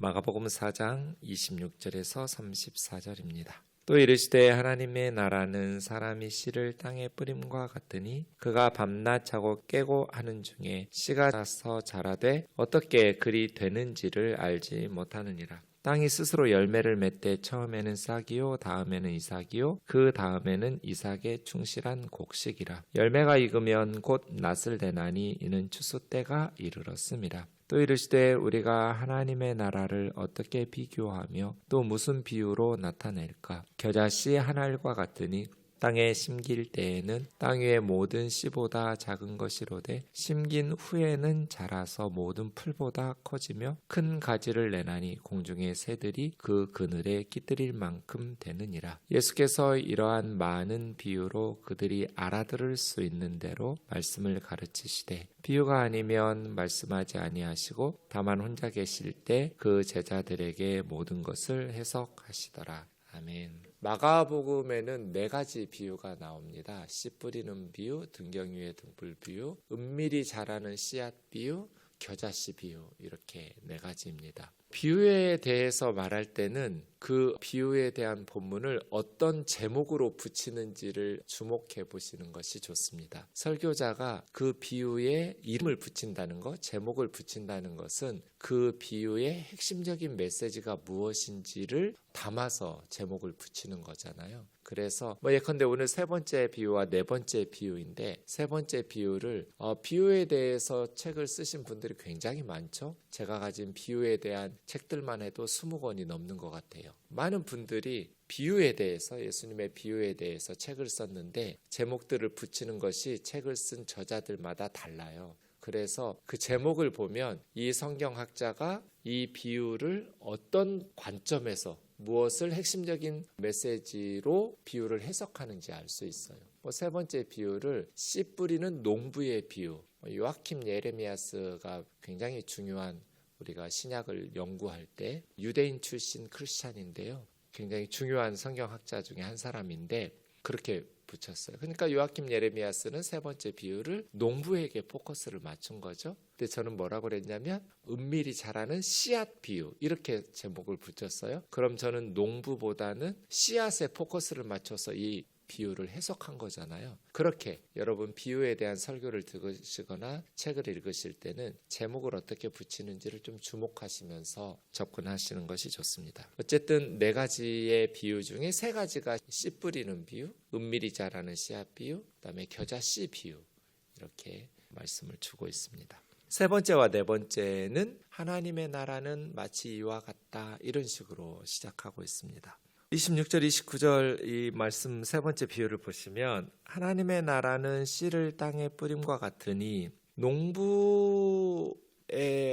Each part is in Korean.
마가복음 4장 26절에서 34절입니다. 또 이르시되 하나님의 나라는 사람이 씨를 땅에 뿌림과 같으니 그가 밤낮 자고 깨고 하는 중에 씨가 나서 자라되 어떻게 그리 되는지를 알지 못하느니라. 땅이 스스로 열매를 맺되 처음에는 싹이요 다음에는 이삭이요 그 다음에는 이삭의 충실한 곡식이라. 열매가 익으면 곧 낫을 내나니 이는 추수 때가 이르렀음이라. 또 이르시되 우리가 하나님의 나라를 어떻게 비교하며 또 무슨 비유로 나타낼까? 겨자씨 한 알과 같으니 땅에 심길 때에는 땅 위의 모든 씨보다 작은 것이로되 심긴 후에는 자라서 모든 풀보다 커지며 큰 가지를 내나니 공중의 새들이 그 그늘에 깃들일 만큼 되느니라. 예수께서 이러한 많은 비유로 그들이 알아들을 수 있는 대로 말씀을 가르치시되 비유가 아니면 말씀하지 아니하시고 다만 혼자 계실 때 그 제자들에게 모든 것을 해석하시더라. 아멘. 마가복음에는 4가지 비유가 나옵니다. 씨 뿌리는 비유, 등경 위의 등불 비유, 은밀히 자라는 씨앗 비유, 겨자씨 비유, 이렇게 4가지입니다. 비유에 대해서 말할 때는 그 비유에 대한 본문을 어떤 제목으로 붙이는지를 주목해 보시는 것이 좋습니다. 설교자가 그 비유에 이름을 붙인다는 것, 제목을 붙인다는 것은 그 비유의 핵심적인 메시지가 무엇인지를 담아서 제목을 붙이는 거잖아요. 그래서 예컨대 오늘 3번째 비유와 4번째 비유인데 3번째 비유를 비유에 대해서 책을 쓰신 분들이 굉장히 많죠. 제가 가진 비유에 대한 책들만 해도 20권이 넘는 것 같아요. 많은 분들이 비유에 대해서 예수님의 비유에 대해서 책을 썼는데 제목들을 붙이는 것이 책을 쓴 저자들마다 달라요. 그래서 그 제목을 보면 이 성경학자가 이 비유를 어떤 관점에서 무엇을 핵심적인 메시지로 비유를 해석하는지 알 수 있어요. 3번째 비유를 씨 뿌리는 농부의 비유. 요아킴 예레미야스가 굉장히 중요한 우리가 신약을 연구할 때 유대인 출신 크리스찬인데요. 굉장히 중요한 성경학자 중에 한 사람인데 그렇게 붙였어요. 그러니까 요아킴 예레미야스는 3번째 비유를 농부에게 포커스를 맞춘 거죠. 근데 저는 뭐라고 그랬냐면 은밀히 자라는 씨앗 비유 이렇게 제목을 붙였어요. 그럼 저는 농부보다는 씨앗에 포커스를 맞춰서 이 비유를 해석한 거잖아요. 그렇게 여러분 비유에 대한 설교를 들으시거나 책을 읽으실 때는 제목을 어떻게 붙이는지를 좀 주목하시면서 접근하시는 것이 좋습니다. 어쨌든 4가지의 비유 중에 3가지가 씨 뿌리는 비유, 은밀히 자라는 씨앗 비유, 그다음에 겨자씨 비유 이렇게 말씀을 주고 있습니다. 3번째와 4번째는 하나님의 나라는 마치 이와 같다 이런 식으로 시작하고 있습니다. 26절, 29절 이 말씀 3번째 비유를 보시면 하나님의 나라는 씨를 땅에 뿌림과 같으니 농부의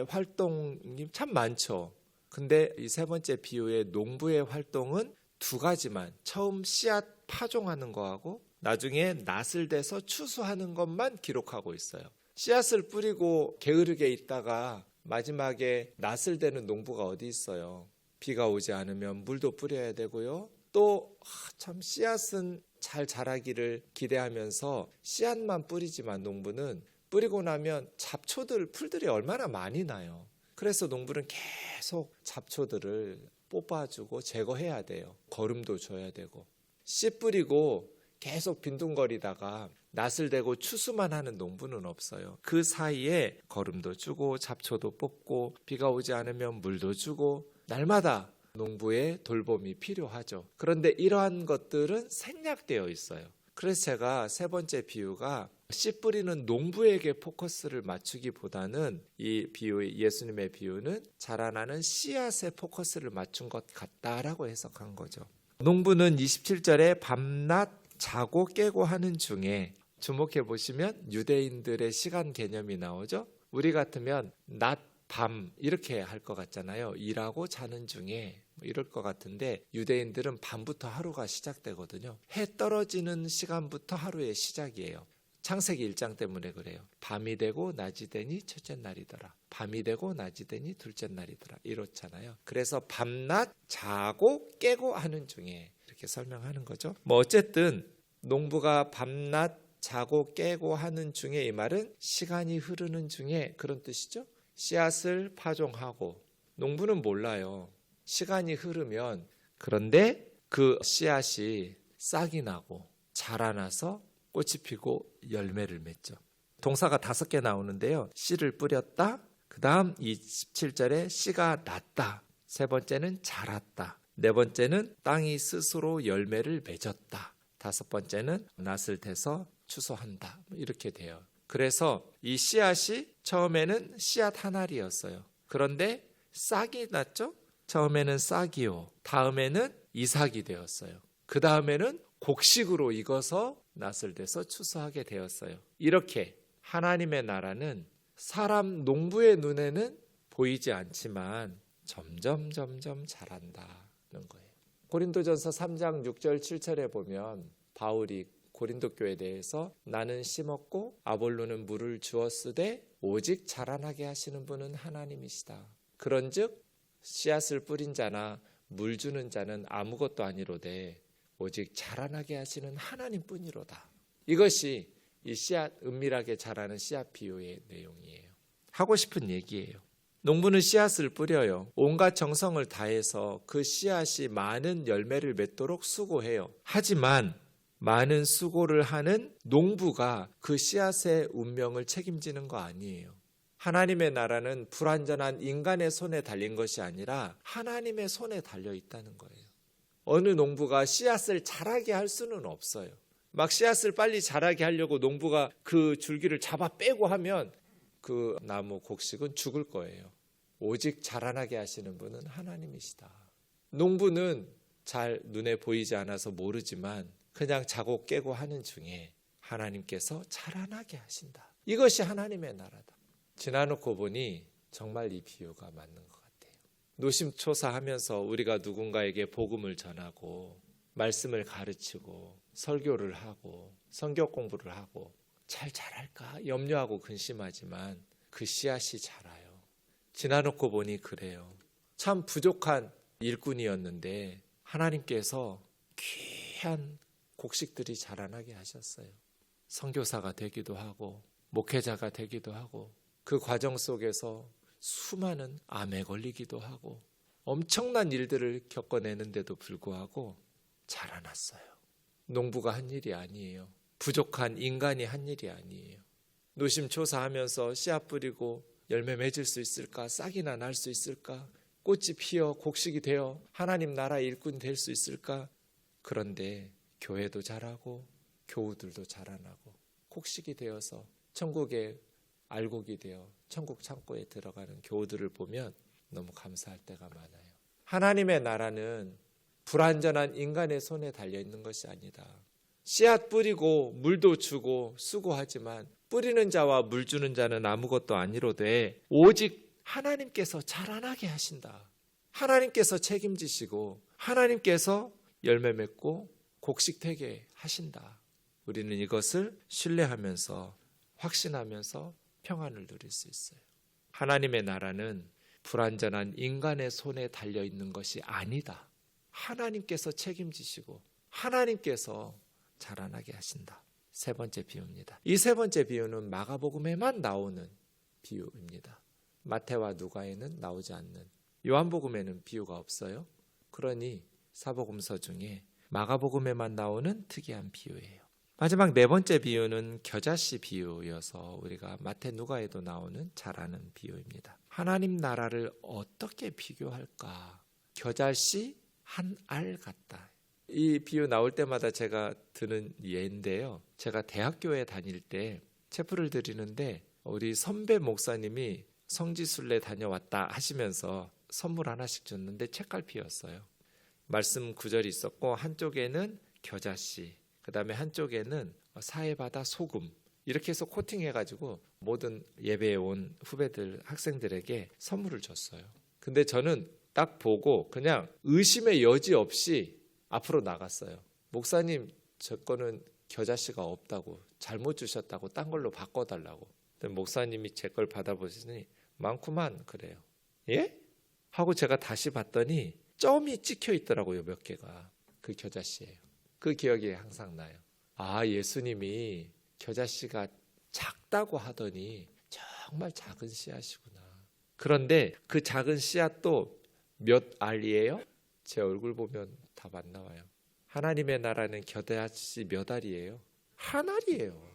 활동이 참 많죠. 근데 이 3번째 비유의 농부의 활동은 2가지만 처음 씨앗 파종하는 거하고 나중에 낫을 대서 추수하는 것만 기록하고 있어요. 씨앗을 뿌리고 게으르게 있다가 마지막에 낫을 대는 농부가 어디 있어요. 비가 오지 않으면 물도 뿌려야 되고요. 또 참 씨앗은 잘 자라기를 기대하면서 씨앗만 뿌리지만 농부는 뿌리고 나면 잡초들, 풀들이 얼마나 많이 나요. 그래서 농부는 계속 잡초들을 뽑아주고 제거해야 돼요. 거름도 줘야 되고. 씨 뿌리고 계속 빈둥거리다가 낫을 대고 추수만 하는 농부는 없어요. 그 사이에 거름도 주고 잡초도 뽑고 비가 오지 않으면 물도 주고 날마다 농부의 돌봄이 필요하죠. 그런데 이러한 것들은 생략되어 있어요. 그래서 제가 3번째 비유가 씨 뿌리는 농부에게 포커스를 맞추기보다는 이 비유, 예수님의 비유는 자라나는 씨앗에 포커스를 맞춘 것 같다라고 해석한 거죠. 농부는 27절에 밤낮 자고 깨고 하는 중에 주목해 보시면 유대인들의 시간 개념이 나오죠. 우리 같으면 낮, 밤 이렇게 할 것 같잖아요. 일하고 자는 중에 이럴 것 같은데 유대인들은 밤부터 하루가 시작되거든요. 해 떨어지는 시간부터 하루의 시작이에요. 창세기 1장 때문에 그래요. 밤이 되고 낮이 되니 첫째 날이더라. 밤이 되고 낮이 되니 둘째 날이더라. 이렇잖아요. 그래서 밤낮 자고 깨고 하는 중에 이렇게 설명하는 거죠. 어쨌든 농부가 밤낮 자고 깨고 하는 중에 이 말은 시간이 흐르는 중에 그런 뜻이죠. 씨앗을 파종하고 농부는 몰라요. 시간이 흐르면 그런데 그 씨앗이 싹이 나고 자라나서 꽃이 피고 열매를 맺죠. 동사가 5개 나오는데요. 씨를 뿌렸다. 그 다음 27절에 씨가 났다. 세 번째는 자랐다. 네 번째는 땅이 스스로 열매를 맺었다. 다섯 번째는 낫을 대서 추수한다. 이렇게 돼요. 그래서 이 씨앗이 처음에는 씨앗 한 알이었어요. 그런데 싹이 났죠? 처음에는 싹이요. 다음에는 이삭이 되었어요. 그 다음에는 곡식으로 익어서 낫을 대서 추수하게 되었어요. 이렇게 하나님의 나라는 사람 농부의 눈에는 보이지 않지만 점점 자란다는 거예요. 고린도전서 3장 6절 7절에 보면 바울이 고린도 교회에 대해서 나는 심었고 아볼로는 물을 주었으되 오직 자라나게 하시는 분은 하나님이시다. 그런즉 씨앗을 뿌린 자나 물 주는 자는 아무것도 아니로되 오직 자라나게 하시는 하나님뿐이로다. 이것이 이 씨앗 은밀하게 자라는 씨앗 비유의 내용이에요. 하고 싶은 얘기예요. 농부는 씨앗을 뿌려요. 온갖 정성을 다해서 그 씨앗이 많은 열매를 맺도록 수고해요. 하지만 많은 수고를 하는 농부가 그 씨앗의 운명을 책임지는 거 아니에요. 하나님의 나라는 불완전한 인간의 손에 달린 것이 아니라 하나님의 손에 달려 있다는 거예요. 어느 농부가 씨앗을 자라게 할 수는 없어요. 막 씨앗을 빨리 자라게 하려고 농부가 그 줄기를 잡아 빼고 하면 그 나무 곡식은 죽을 거예요. 오직 자라나게 하시는 분은 하나님이시다. 농부는 잘 눈에 보이지 않아서 모르지만 그냥 자고 깨고 하는 중에 하나님께서 자라나게 하신다. 이것이 하나님의 나라다. 지나놓고 보니 정말 이 비유가 맞는 것 같아요. 노심초사하면서 우리가 누군가에게 복음을 전하고 말씀을 가르치고 설교를 하고 성경 공부를 하고 잘 자랄까 염려하고 근심하지만 그 씨앗이 자라요. 지나놓고 보니 그래요. 참 부족한 일꾼이었는데 하나님께서 귀한 곡식들이 자라나게 하셨어요. 선교사가 되기도 하고 목회자가 되기도 하고 그 과정 속에서 수많은 암에 걸리기도 하고 엄청난 일들을 겪어내는데도 불구하고 자라났어요. 농부가 한 일이 아니에요. 부족한 인간이 한 일이 아니에요. 노심초사하면서 씨앗 뿌리고 열매 맺을 수 있을까? 싹이나 날 수 있을까? 꽃이 피어 곡식이 되어 하나님 나라 일꾼 될 수 있을까? 그런데 교회도 자라고 교우들도 자라나고 곡식이 되어서 천국의 알곡이 되어 천국 창고에 들어가는 교우들을 보면 너무 감사할 때가 많아요. 하나님의 나라는 불완전한 인간의 손에 달려있는 것이 아니다. 씨앗 뿌리고 물도 주고 수고하지만 뿌리는 자와 물 주는 자는 아무것도 아니로되 오직 하나님께서 자라나게 하신다. 하나님께서 책임지시고 하나님께서 열매 맺고 곡식 되게 하신다. 우리는 이것을 신뢰하면서 확신하면서 평안을 누릴 수 있어요. 하나님의 나라는 불완전한 인간의 손에 달려있는 것이 아니다. 하나님께서 책임지시고 하나님께서 자라나게 하신다. 세 번째 비유입니다. 이 세 번째 비유는 마가복음에만 나오는 비유입니다. 마태와 누가에는 나오지 않는, 요한복음에는 비유가 없어요. 그러니 사복음서 중에 마가복음에만 나오는 특이한 비유예요. 마지막 네 번째 비유는 겨자씨 비유여서 우리가 마태 누가에도 나오는 잘 아는 비유입니다. 하나님 나라를 어떻게 비교할까? 겨자씨 한 알 같다. 이 비유 나올 때마다 제가 드는 예인데요. 제가 대학교에 다닐 때 체프를 드리는데 우리 선배 목사님이 성지순례 다녀왔다 하시면서 선물 하나씩 줬는데 책갈피였어요. 말씀 구절이 있었고 한쪽에는 겨자씨, 그 다음에 한쪽에는 사해바다 소금, 이렇게 해서 코팅해가지고 모든 예배에 온 후배들, 학생들에게 선물을 줬어요. 근데 저는 딱 보고 그냥 의심의 여지 없이 앞으로 나갔어요. 목사님, 저 거는 겨자씨가 없다고, 잘못 주셨다고, 딴 걸로 바꿔달라고. 목사님이 제 걸 받아보시니 많구만 그래요. 예? 하고 제가 다시 봤더니 점이 찍혀 있더라고요. 몇 개가. 그 겨자씨예요. 그 기억이 항상 나요. 아, 예수님이 겨자씨가 작다고 하더니 정말 작은 씨앗이구나. 그런데 그 작은 씨앗도 몇 알이에요? 제 얼굴 보면 답 안 나와요. 하나님의 나라는 겨자씨 몇 알이에요? 한 알이에요.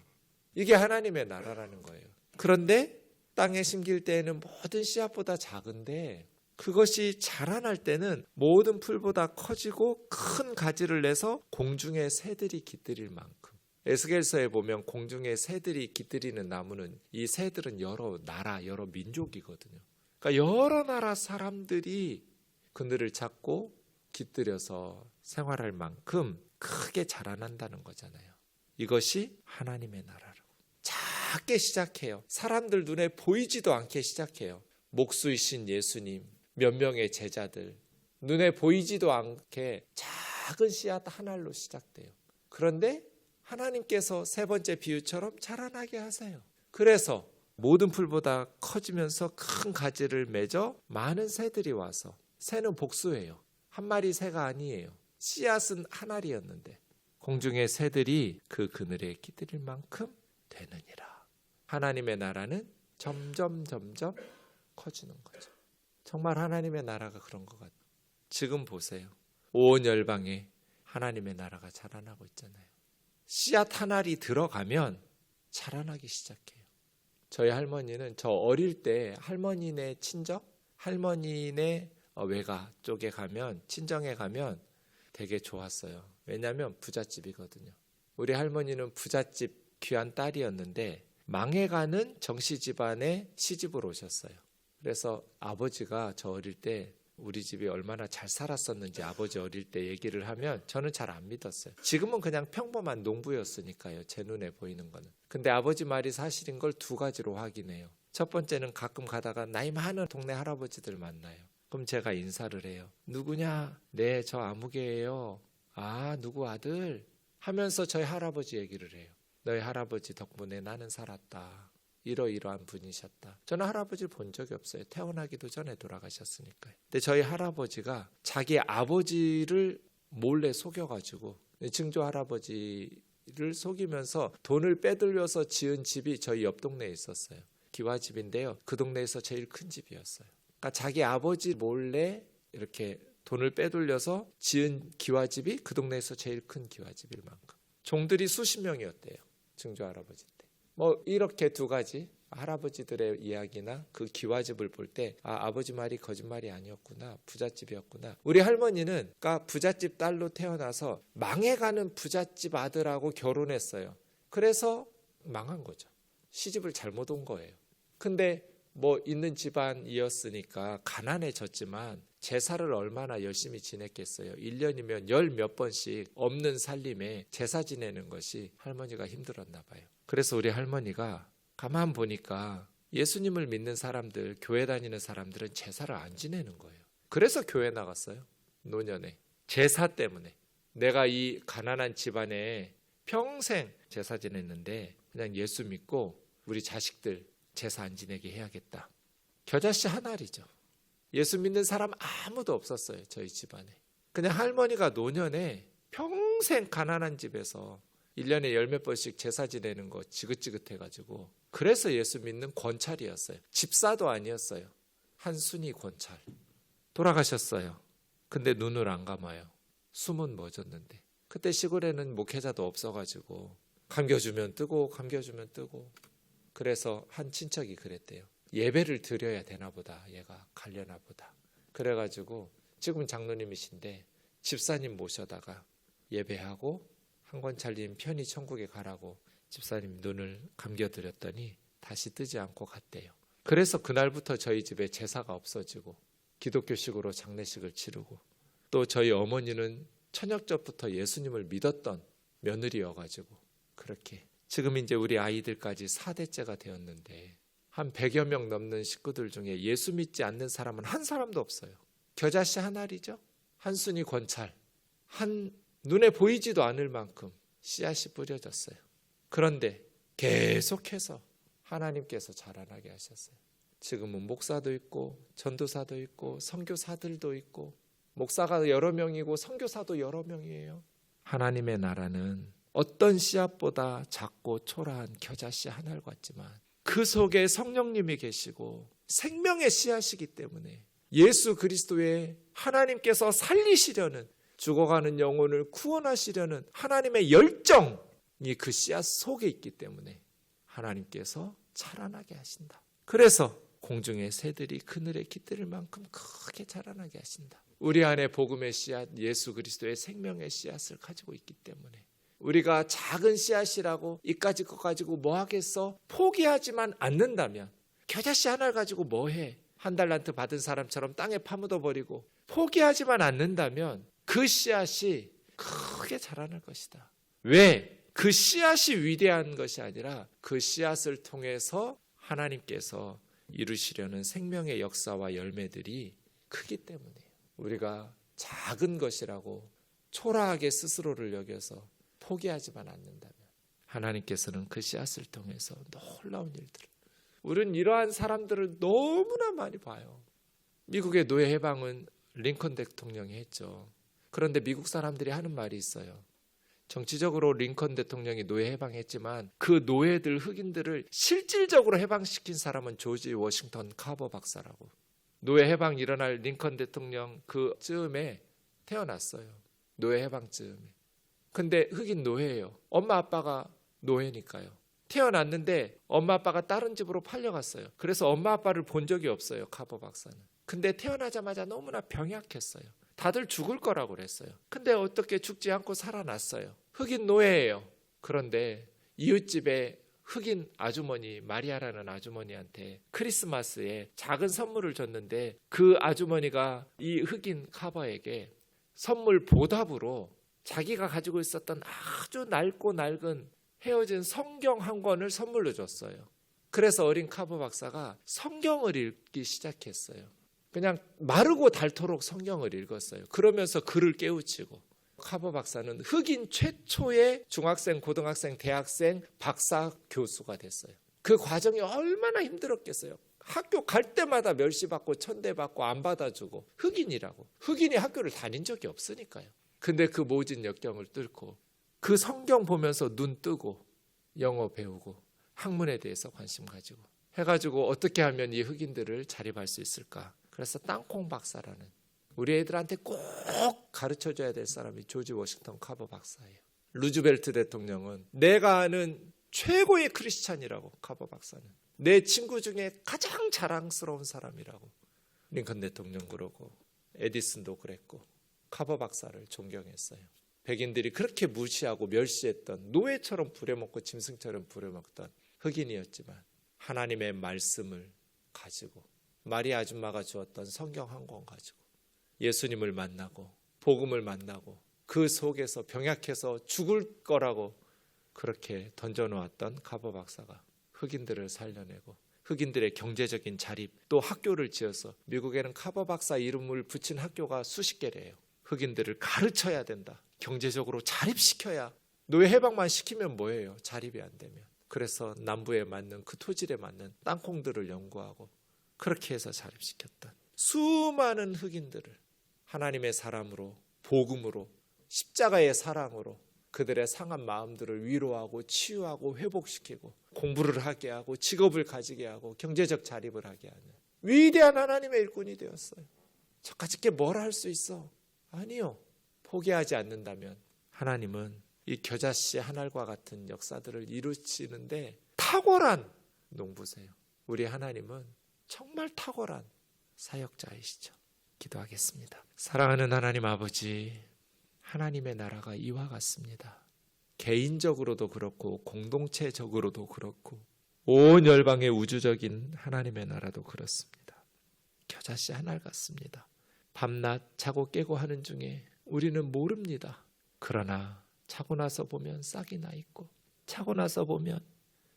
이게 하나님의 나라라는 거예요. 그런데 땅에 심길 때에는 모든 씨앗보다 작은데 그것이 자라날 때는 모든 풀보다 커지고 큰 가지를 내서 공중의 새들이 깃들일 만큼. 에스겔서에 보면 공중의 새들이 깃들이는 나무는 이 새들은 여러 나라, 여러 민족이거든요. 그러니까 여러 나라 사람들이 그늘을 찾고 깃들여서 생활할 만큼 크게 자라난다는 거잖아요. 이것이 하나님의 나라라고. 작게 시작해요. 사람들 눈에 보이지도 않게 시작해요. 목수이신 예수님, 몇 명의 제자들, 눈에 보이지도 않게 작은 씨앗 한 알로 시작돼요. 그런데 하나님께서 세 번째 비유처럼 자라나게 하세요. 그래서 모든 풀보다 커지면서 큰 가지를 맺어 많은 새들이 와서, 새는 복수예요. 한 마리 새가 아니에요. 씨앗은 한 알이었는데 공중의 새들이 그 그늘에 깃들일 만큼 되느니라. 하나님의 나라는 점점 커지는 거죠. 정말 하나님의 나라가 그런 것 같아요. 지금 보세요. 온 열방에 하나님의 나라가 자라나고 있잖아요. 씨앗 한 알이 들어가면 자라나기 시작해요. 저희 할머니는 저 어릴 때 할머니네 친정, 할머니네 외가 쪽에 가면, 친정에 가면 되게 좋았어요. 왜냐하면 부잣집이거든요. 우리 할머니는 부잣집 귀한 딸이었는데 망해가는 정씨 집안에 시집을 오셨어요. 그래서 아버지가 저 어릴 때 우리 집이 얼마나 잘 살았었는지 아버지 어릴 때 얘기를 하면 저는 잘 안 믿었어요. 지금은 그냥 평범한 농부였으니까요. 제 눈에 보이는 거는. 근데 아버지 말이 사실인 걸 두 가지로 확인해요. 첫 번째는 가끔 가다가 나이 많은 동네 할아버지들 만나요. 그럼 제가 인사를 해요. 누구냐? 네, 저 아무개예요. 아, 누구 아들? 하면서 저희 할아버지 얘기를 해요. 너희 할아버지 덕분에 나는 살았다. 이러이러한 분이셨다. 저는 할아버지를 본 적이 없어요. 태어나기도 전에 돌아가셨으니까요. 근데 저희 할아버지가 자기 아버지를 몰래 속여가지고 증조 할아버지를 속이면서 돈을 빼돌려서 지은 집이 저희 옆 동네에 있었어요. 기와집인데요. 그 동네에서 제일 큰 집이었어요. 그러니까 자기 아버지 몰래 이렇게 돈을 빼돌려서 지은 기와집이 그 동네에서 제일 큰 기와집일 만큼. 종들이 수십 명이었대요. 증조 할아버지 때. 뭐 이렇게 두 가지 할아버지들의 이야기나 그 기와집을 볼 때 아버지 말이 거짓말이 아니었구나. 부잣집이었구나. 우리 할머니는 그러니까 부잣집 딸로 태어나서 망해가는 부잣집 아들하고 결혼했어요. 그래서 망한 거죠. 시집을 잘못 온 거예요. 근데 뭐 있는 집안이었으니까 가난해졌지만 제사를 얼마나 열심히 지냈겠어요. 1년이면 열 몇 번씩 없는 살림에 제사 지내는 것이 할머니가 힘들었나 봐요. 그래서 우리 할머니가 가만 보니까 예수님을 믿는 사람들, 교회 다니는 사람들은 제사를 안 지내는 거예요. 그래서 교회 나갔어요. 노년에. 제사 때문에. 내가 이 가난한 집안에 평생 제사 지냈는데 그냥 예수 믿고 우리 자식들 제사 안 지내게 해야겠다. 겨자씨 한 알이죠. 예수 믿는 사람 아무도 없었어요. 저희 집안에. 그냥 할머니가 노년에 평생 가난한 집에서 1년에 열 몇 번씩 제사 지내는 거 지긋지긋해가지고 그래서 예수 믿는 권찰이었어요. 집사도 아니었어요. 한순위 권찰. 돌아가셨어요. 근데 눈을 안 감아요. 숨은 멎었는데. 그때 시골에는 목회자도 없어가지고 감겨주면 뜨고 감겨주면 뜨고. 그래서 한 친척이 그랬대요. 예배를 드려야 되나 보다. 얘가 가려나 보다. 그래가지고 지금 장로님이신데 집사님 모셔다가 예배하고 한 권찰님 편히 천국에 가라고 집사님 눈을 감겨드렸더니 다시 뜨지 않고 갔대요. 그래서 그날부터 저희 집에 제사가 없어지고 기독교식으로 장례식을 치르고 또 저희 어머니는 천역전부터 예수님을 믿었던 며느리여가지고 그렇게 지금 이제 우리 아이들까지 4대째가 되었는데 한 100여 명 넘는 식구들 중에 예수 믿지 않는 사람은 한 사람도 없어요. 겨자씨 한 알이죠. 한순위 권찰. 한 눈에 보이지도 않을 만큼 씨앗이 뿌려졌어요. 그런데 계속해서 하나님께서 자라나게 하셨어요. 지금은 목사도 있고 전도사도 있고 선교사들도 있고 목사가 여러 명이고 선교사도 여러 명이에요. 하나님의 나라는 어떤 씨앗보다 작고 초라한 겨자씨 한 알 같지만 그 속에 성령님이 계시고 생명의 씨앗이기 때문에 예수 그리스도의 하나님께서 살리시려는, 죽어가는 영혼을 구원하시려는 하나님의 열정이 그 씨앗 속에 있기 때문에 하나님께서 자라나게 하신다. 그래서 공중의 새들이 그늘에 깃들 만큼 크게 자라나게 하신다. 우리 안에 복음의 씨앗, 예수 그리스도의 생명의 씨앗을 가지고 있기 때문에 우리가 작은 씨앗이라고 이까짓 것 가지고 뭐 하겠어? 포기하지만 않는다면, 겨자씨 하나를 가지고 뭐 해? 한 달란트 받은 사람처럼 땅에 파묻어 버리고 포기하지만 않는다면 그 씨앗이 크게 자라날 것이다. 왜? 그 씨앗이 위대한 것이 아니라 그 씨앗을 통해서 하나님께서 이루시려는 생명의 역사와 열매들이 크기 때문이에요. 우리가 작은 것이라고 초라하게 스스로를 여겨서 포기하지만 않는다면 하나님께서는 그 씨앗을 통해서 놀라운 일들을, 우리는 이러한 사람들을 너무나 많이 봐요. 미국의 노예 해방은 링컨 대통령이 했죠. 그런데 미국 사람들이 하는 말이 있어요. 정치적으로 링컨 대통령이 노예 해방했지만 그 노예들, 흑인들을 실질적으로 해방시킨 사람은 조지 워싱턴 카버 박사라고. 노예 해방 일어날 링컨 대통령 그 즈음에 태어났어요. 노예 해방 즈음에. 근데 흑인 노예예요. 엄마 아빠가 노예니까요. 태어났는데 엄마 아빠가 다른 집으로 팔려갔어요. 그래서 엄마 아빠를 본 적이 없어요, 카버 박사는. 근데 태어나자마자 너무나 병약했어요. 다들 죽을 거라고 그랬어요. 근데 어떻게 죽지 않고 살아났어요. 흑인 노예예요. 그런데 이웃집에 흑인 아주머니, 마리아라는 아주머니한테 크리스마스에 작은 선물을 줬는데 그 아주머니가 이 흑인 카버에게 선물 보답으로 자기가 가지고 있었던 아주 낡고 낡은 헤어진 성경 한 권을 선물로 줬어요. 그래서 어린 카버 박사가 성경을 읽기 시작했어요. 그냥 마르고 닳도록 성경을 읽었어요. 그러면서 글을 깨우치고, 카버 박사는 흑인 최초의 중학생, 고등학생, 대학생, 박사 교수가 됐어요. 그 과정이 얼마나 힘들었겠어요. 학교 갈 때마다 멸시받고 천대받고 안 받아주고, 흑인이라고. 흑인이 학교를 다닌 적이 없으니까요. 근데 그 모진 역경을 뚫고 그 성경 보면서 눈 뜨고 영어 배우고 학문에 대해서 관심 가지고 해가지고 어떻게 하면 이 흑인들을 자립할 수 있을까. 그래서 땅콩 박사라는, 우리 애들한테 꼭 가르쳐줘야 될 사람이 조지 워싱턴 카버 박사예요. 루즈벨트 대통령은 내가 아는 최고의 크리스찬이라고, 카버 박사는. 내 친구 중에 가장 자랑스러운 사람이라고. 링컨 대통령 그러고 에디슨도 그랬고 카버 박사를 존경했어요. 백인들이 그렇게 무시하고 멸시했던, 노예처럼 부려먹고 짐승처럼 부려먹던 흑인이었지만 하나님의 말씀을 가지고, 마리아 아줌마가 주었던 성경 한 권 가지고 예수님을 만나고 복음을 만나고 그 속에서 병약해서 죽을 거라고 그렇게 던져놓았던 카버 박사가 흑인들을 살려내고 흑인들의 경제적인 자립, 또 학교를 지어서, 미국에는 카버 박사 이름을 붙인 학교가 수십 개래요. 흑인들을 가르쳐야 된다. 경제적으로 자립시켜야. 노예 해방만 시키면 뭐예요? 자립이 안 되면. 그래서 남부에 맞는, 그 토질에 맞는 땅콩들을 연구하고 그렇게 해서 자립시켰던 수많은 흑인들을 하나님의 사람으로, 복음으로, 십자가의 사랑으로 그들의 상한 마음들을 위로하고 치유하고 회복시키고 공부를 하게 하고 직업을 가지게 하고 경제적 자립을 하게 하는 위대한 하나님의 일꾼이 되었어요. 저까짓 게 뭘 할 수 있어? 아니요. 포기하지 않는다면 하나님은 이 겨자씨 한 알과 같은 역사들을 이루시는데 탁월한 농부세요. 우리 하나님은 정말 탁월한 사역자이시죠. 기도하겠습니다. 사랑하는 하나님 아버지, 하나님의 나라가 이와 같습니다. 개인적으로도 그렇고 공동체적으로도 그렇고 온 열방의 우주적인 하나님의 나라도 그렇습니다. 겨자씨 한 알 같습니다. 밤낮 자고 깨고 하는 중에 우리는 모릅니다. 그러나 자고 나서 보면 싹이 나 있고, 자고 나서 보면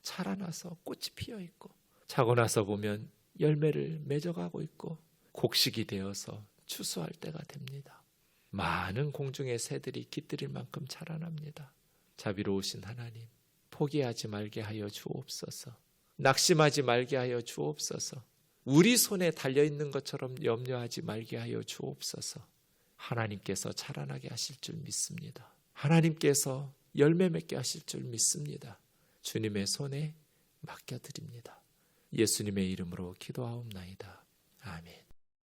자라나서 꽃이 피어 있고, 자고 나서 보면 열매를 맺어가고 있고, 곡식이 되어서 추수할 때가 됩니다. 많은 공중의 새들이 깃들일 만큼 자라납니다. 자비로우신 하나님, 포기하지 말게 하여 주옵소서. 낙심하지 말게 하여 주옵소서. 우리 손에 달려있는 것처럼 염려하지 말게 하여 주옵소서. 하나님께서 자라나게 하실 줄 믿습니다. 하나님께서 열매 맺게 하실 줄 믿습니다. 주님의 손에 맡겨드립니다. 예수님의 이름으로 기도하옵나이다. 아멘.